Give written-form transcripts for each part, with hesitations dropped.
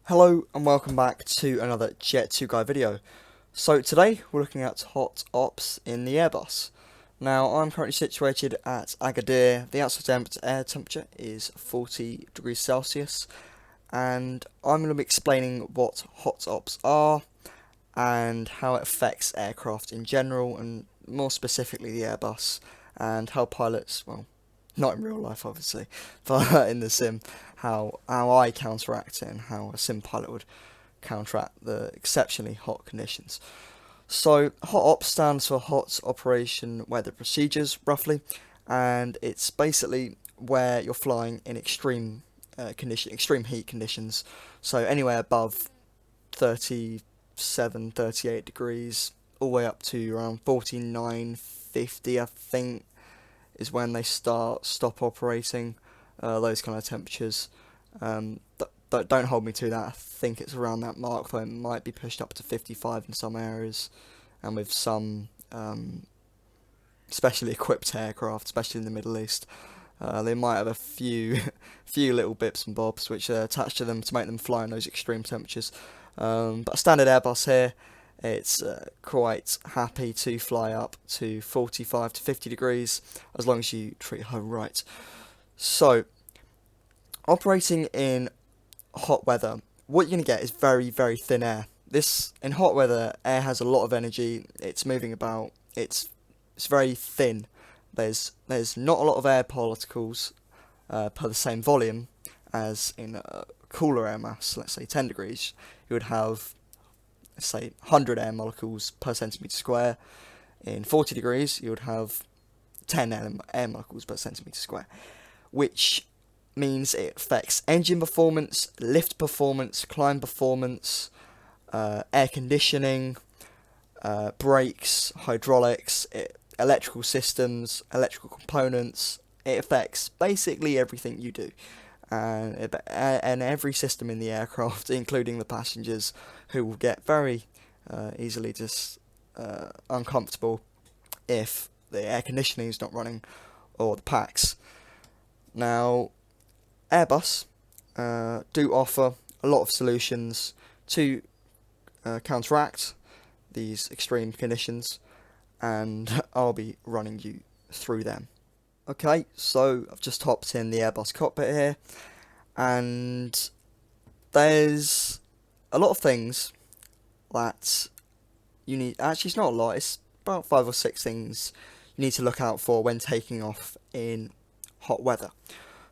Hello and welcome back to another Jet 2 Guy video. So today we're looking at hot ops in the Airbus. Now I'm currently situated at Agadir. The outside air temperature is 40 degrees Celsius, and I'm going to be explaining what hot ops are and how it affects aircraft in general, and more specifically the Airbus, and how pilots, well, not in real life obviously, but in the sim, how I counteract it and how a sim pilot would counteract the exceptionally hot conditions. So hot ops stands for hot operation weather procedures roughly, and it's basically where you're flying in extreme heat conditions, so anywhere above 37, 38 degrees all the way up to around 49, 50 I think is when they stop operating, those kind of temperatures. Don't hold me to that. I think it's around that mark, though it might be pushed up to 55 in some areas, and with some specially equipped aircraft, especially in the Middle East, they might have a few few little bits and bobs which are attached to them to make them fly in those extreme temperatures. But a standard Airbus here, it's quite happy to fly up to 45 to 50 degrees as long as you treat her right. So, operating in hot weather, what you're going to get is very, very thin air. In hot weather, air has a lot of energy, it's moving about, it's very thin. There's not a lot of air particles per the same volume as in a cooler air mass, let's say 10 degrees. You would have, let's say, 100 air molecules per centimetre square. In 40 degrees, you would have 10 air molecules per centimetre square, which means it affects engine performance, lift performance, climb performance, air conditioning, brakes, hydraulics, electrical systems, electrical components. It affects basically everything you do. And every system in the aircraft, including the passengers, who will get very easily just uncomfortable if the air conditioning is not running or the packs. Now, Airbus do offer a lot of solutions to counteract these extreme conditions, and I'll be running you through them. Okay, so I've just hopped in the Airbus cockpit here, and there's a lot of things that you need. Actually, it's not a lot, it's about 5 or 6 things you need to look out for when taking off in hot weather.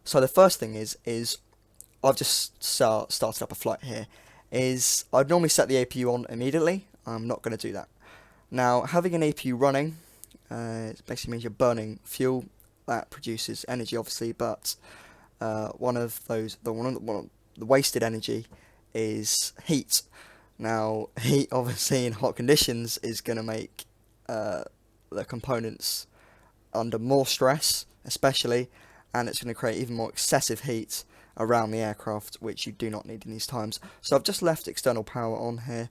So the first thing is I've just started up a flight here, is I'd normally set the APU on immediately. I'm not going to do that. Now, having an APU running, it basically means you're burning fuel that produces energy, obviously, but one of the wasted energy is heat. Now, heat, obviously, in hot conditions is going to make the components under more stress, especially, and it's going to create even more excessive heat around the aircraft, which you do not need in these times. So I've just left external power on here,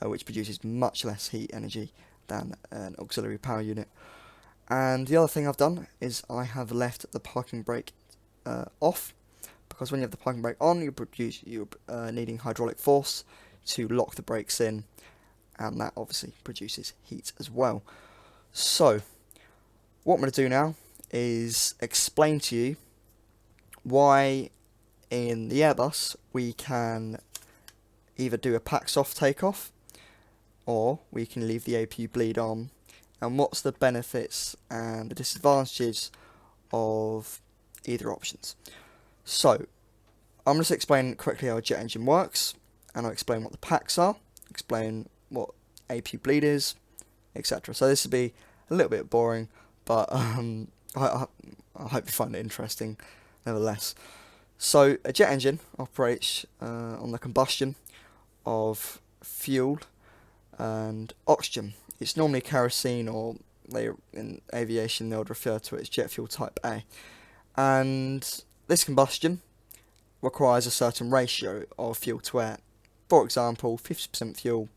which produces much less heat energy than an auxiliary power unit. And the other thing I've done is I have left the parking brake off, because when you have the parking brake on, you're needing hydraulic force to lock the brakes in, and that obviously produces heat as well. So what I'm going to do now is explain to you why in the Airbus we can either do a pack soft takeoff or we can leave the APU bleed on, and what's the benefits and the disadvantages of either options. So I'm just explain quickly how a jet engine works, and I'll explain what the packs are, explain what APU bleed is, etc. So this will be a little bit boring, but I hope you find it interesting nevertheless. So a jet engine operates on the combustion of fuel and oxygen. It's normally kerosene, or in aviation they would refer to it as jet fuel type A. And this combustion requires a certain ratio of fuel to air. For example, 50% fuel,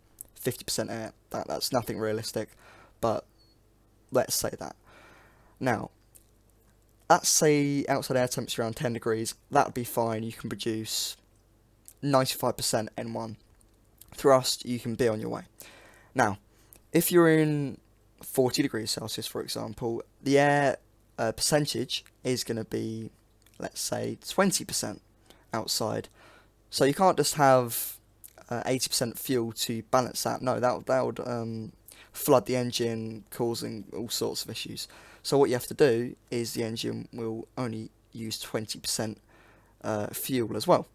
50% air. That's nothing realistic, but let's say that. Now, let's say outside air temperature around 10 degrees, that would be fine. You can produce 95% N1 thrust, you can be on your way. Now, if you're in 40 degrees Celsius, for example, the air percentage is going to be, let's say, 20% outside. So you can't just have 80% fuel to balance that. No, that would flood the engine, causing all sorts of issues. So what you have to do is the engine will only use 20% fuel as well.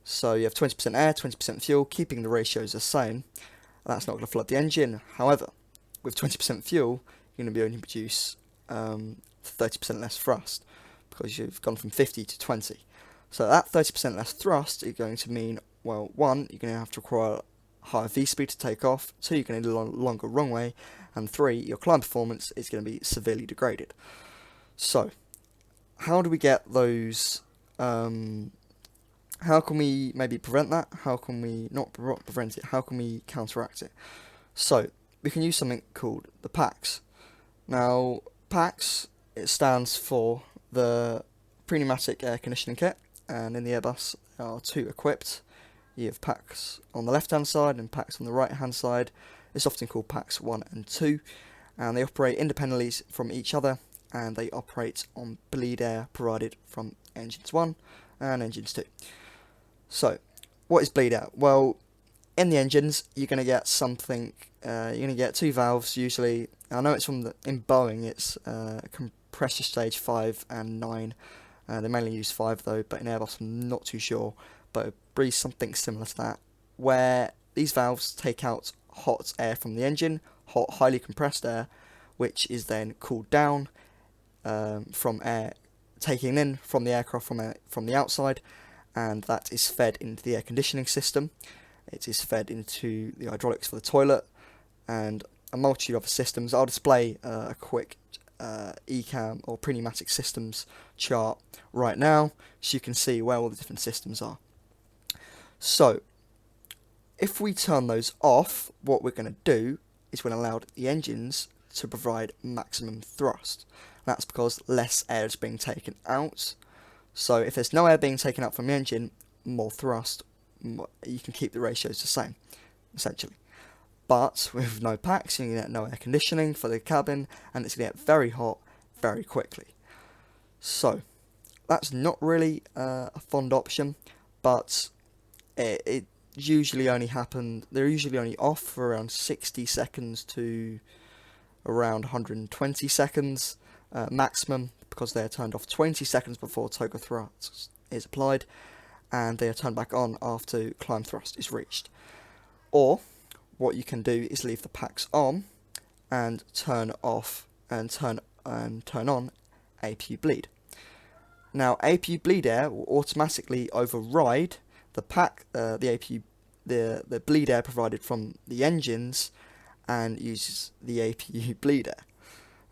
So you have 20% air, 20% fuel, keeping the ratios the same. That's not going to flood the engine. However, with 20% fuel, you're going to be only produce 30% less thrust, because you've gone from 50 to 20. So that 30% less thrust is going to mean, well, one, you're going to have to require higher V-speed to take off, two, you're going to need a longer runway, and three, your climb performance is going to be severely degraded. So, how do we get those, how can we maybe prevent that? How can we not prevent it? How can we counteract it? So, we can use something called the PACs. Now, PACs, it stands for the Pneumatic Air Conditioning Kit, and in the Airbus there are two equipped. You have PACs on the left hand side and PACs on the right hand side. It's often called PACs 1 and 2, and they operate independently from each other, and they operate on bleed air provided from engines 1 and engines 2. So, what is bleed air? Well, in the engines, you're going to get something, you're going to get two valves usually. I know it's in Boeing, it's compressor stage 5 and 9. They mainly use 5 though, but in Airbus I'm not too sure. But it breathes something similar to that, where these valves take out hot air from the engine, hot, highly compressed air, which is then cooled down from air taken in from the aircraft from the outside, and that is fed into the air conditioning system. It is fed into the hydraulics for the toilet, and a multitude of other systems. I'll display a quick ECAM or pneumatic systems chart right now, so you can see where all the different systems are. So, if we turn those off, what we're going to do is we're going to allow the engines to provide maximum thrust. That's because less air is being taken out. So if there's no air being taken out from the engine, more thrust, you can keep the ratios the same, essentially. But with no PACs, you're going to get no air conditioning for the cabin, and it's going to get very hot very quickly. So, that's not really a fond option, but it usually only they're usually only off for around 60 seconds to around 120 seconds maximum, because they are turned off 20 seconds before total thrust is applied, and they are turned back on after climb thrust is reached. Or what you can do is leave the PACs on and turn off and turn on APU bleed. Now, APU bleed air will automatically override the APU, the bleed air provided from the engines, and uses the APU bleed air.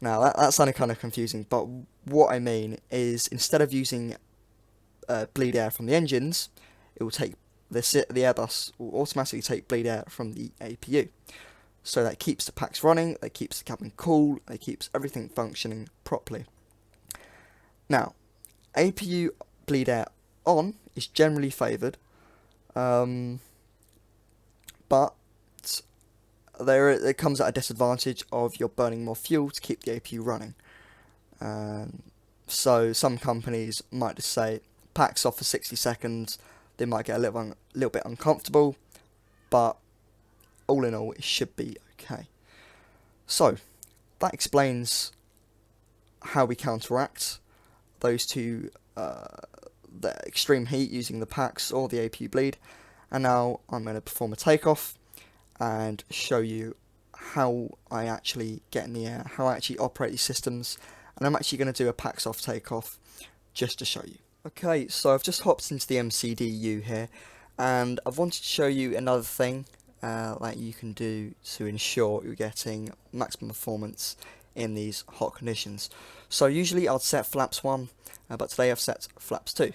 Now, that sounded kind of confusing, but what I mean is, instead of using bleed air from the engines, it will take the Airbus will automatically take bleed air from the APU. So that keeps the PACs running, that keeps the cabin cool, that keeps everything functioning properly. Now, APU bleed air on is generally favoured, but it comes at a disadvantage of you're burning more fuel to keep the APU running. So some companies might just say PACs off for 60 seconds. They might get a little bit uncomfortable, but all in all, it should be okay. So that explains how we counteract those two, the extreme heat using the PACs or the APU bleed. And now I'm going to perform a takeoff and show you how I actually get in the air, how I actually operate these systems, and I'm actually going to do a PACs off takeoff just to show you. Okay, so I've just hopped into the MCDU here, and I've wanted to show you another thing that you can do to ensure you're getting maximum performance in these hot conditions. So usually I'd set flaps 1, but today I've set flaps 2,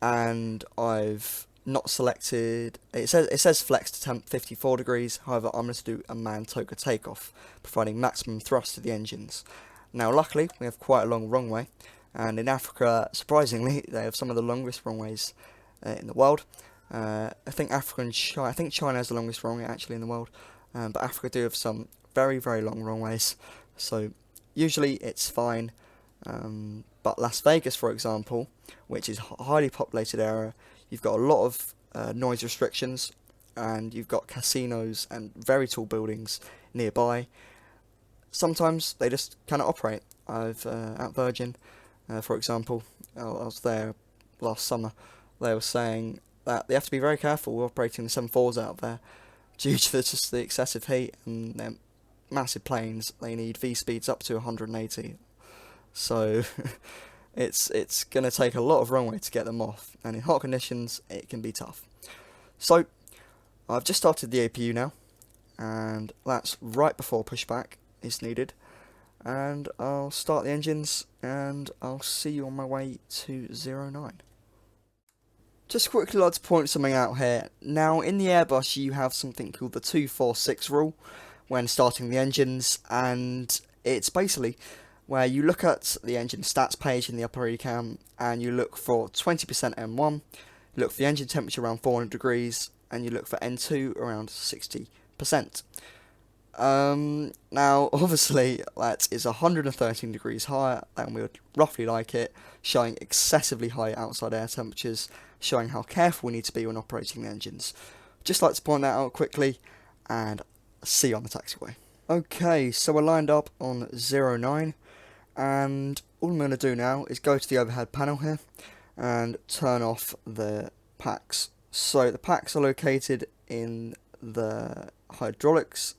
and I've not selected, it says flex to temp 54 degrees, however I'm going to do a manned toga takeoff, providing maximum thrust to the engines. Now luckily we have quite a long runway, and in Africa, surprisingly, they have some of the longest runways in the world, I think Africa and China, I think China has the longest runway actually in the world, but Africa do have some very, very long runways, so usually it's fine. But Las Vegas, for example, which is a highly populated area, you've got a lot of noise restrictions, and you've got casinos and very tall buildings nearby. Sometimes they just cannot operate. I've at Virgin, for example, I was there last summer. They were saying that they have to be very careful operating the 747s out there due to just the excessive heat, and they're massive planes. They need V speeds up to 180. So it's going to take a lot of runway to get them off, and in hot conditions it can be tough. So I've just started the APU now, and that's right before pushback is needed, and I'll start the engines and I'll see you on my way to 09. Just quickly like to point something out here. Now in the Airbus you have something called the 2-4-6 rule when starting the engines, and it's basically where you look at the engine stats page in the upper cam and you look for 20% N1, you look for the engine temperature around 400 degrees, and you look for N2 around 60%. Now obviously that is 113 degrees higher than we would roughly like it, showing excessively high outside air temperatures, showing how careful we need to be when operating the engines. Just like to point that out quickly, and see you on the taxiway. Okay, so we're lined up on 09, and all I'm going to do now is go to the overhead panel here and turn off the packs. So the packs are located in the hydraulics,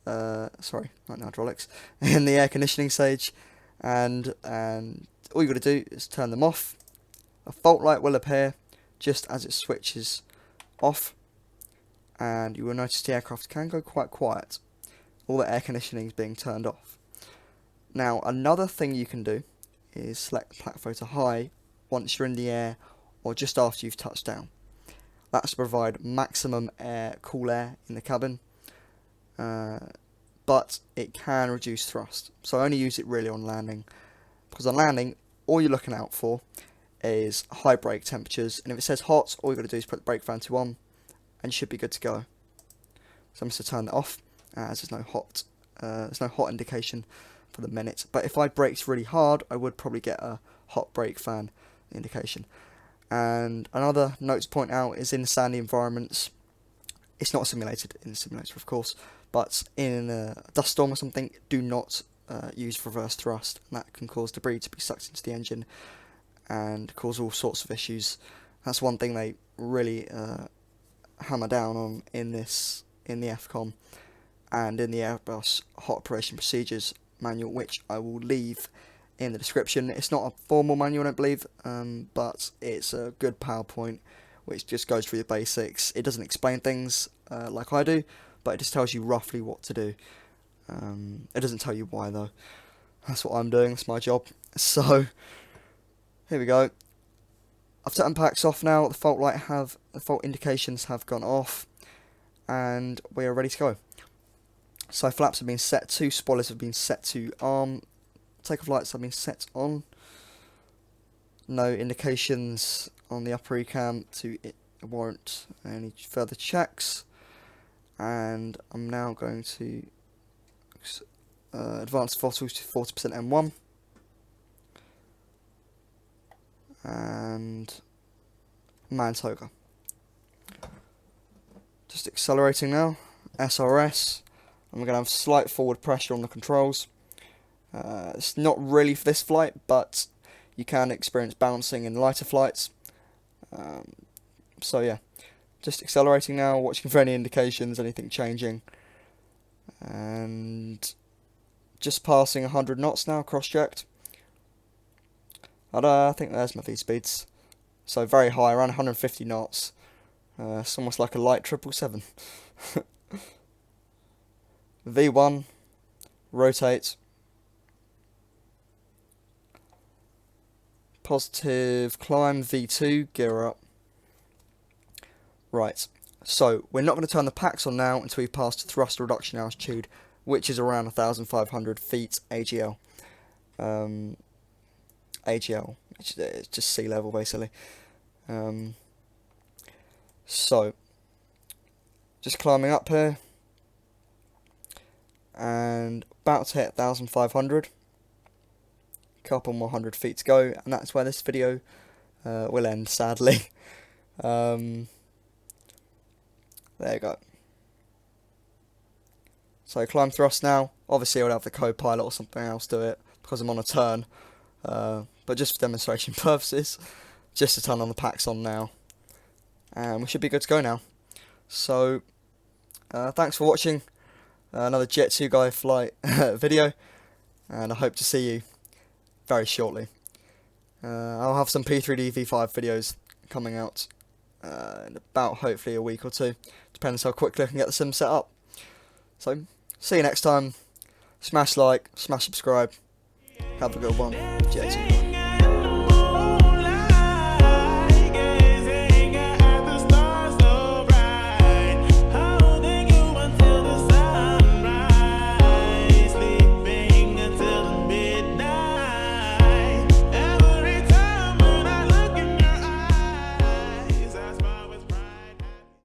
sorry, not hydraulics, in the air conditioning stage, and all you've got to do is turn them off. A fault light will appear just as it switches off, and you will notice the aircraft can go quite quiet. All the air conditioning is being turned off. Now another thing you can do is select the platform to high once you're in the air or just after you've touched down. That's to provide maximum cool air in the cabin, but it can reduce thrust, so only use it really on landing, because on landing all you're looking out for is high brake temperatures, and if it says hot, all you've got to do is put the brake fan to on and you should be good to go. So I'm just going to turn that off, as there's no hot indication for the minute, but if I braked really hard I would probably get a hot brake fan indication. And another note to point out is in sandy environments, it's not simulated in the simulator of course, but in a dust storm or something, do not use reverse thrust, and that can cause debris to be sucked into the engine and cause all sorts of issues. That's one thing they really hammer down on in the FCOM and in the Airbus Hot Operation Procedures manual, which I will leave in the description. It's not a formal manual, I don't believe, but it's a good PowerPoint which just goes through the basics. It doesn't explain things like I do, but it just tells you roughly what to do. It doesn't tell you why though. That's what I'm doing, that's my job. So here we go. I've turned packs off now, the fault indications have gone off, and we are ready to go. So flaps have been set to, spoilers have been set to arm, takeoff lights have been set on. No indications on the upper cam to warrant any further checks. And I'm now going to advance throttles to 40% M1. And Mantoga. Just accelerating now, SRS. And we're going to have slight forward pressure on the controls. It's not really for this flight, but you can experience bouncing in lighter flights. So yeah, just accelerating now, watching for any indications, anything changing. And just passing 100 knots now, cross-checked. And I think there's my V-speeds. So very high, around 150 knots. It's almost like a light 777. V1, rotate. Positive climb, V2, gear up. Right, so we're not going to turn the packs on now until we've passed thrust reduction altitude, which is around 1,500 feet AGL. AGL, which is just sea level basically. So, just climbing up here, and about to hit 1,500. Couple more 100 feet to go, and that's where this video will end, sadly. There you go. So climb thrust now. Obviously I would have the co-pilot or something else do it because I'm on a turn, but just for demonstration purposes, just a ton on the packs on now, and we should be good to go now. So thanks for watching another Jet 2 guy flight video, and I hope to see you very shortly. I'll have some P3D V5 videos coming out in about hopefully a week or two, depends how quickly I can get the sim set up. So see you next time. Smash like, smash subscribe. Have a good one. Jet 2.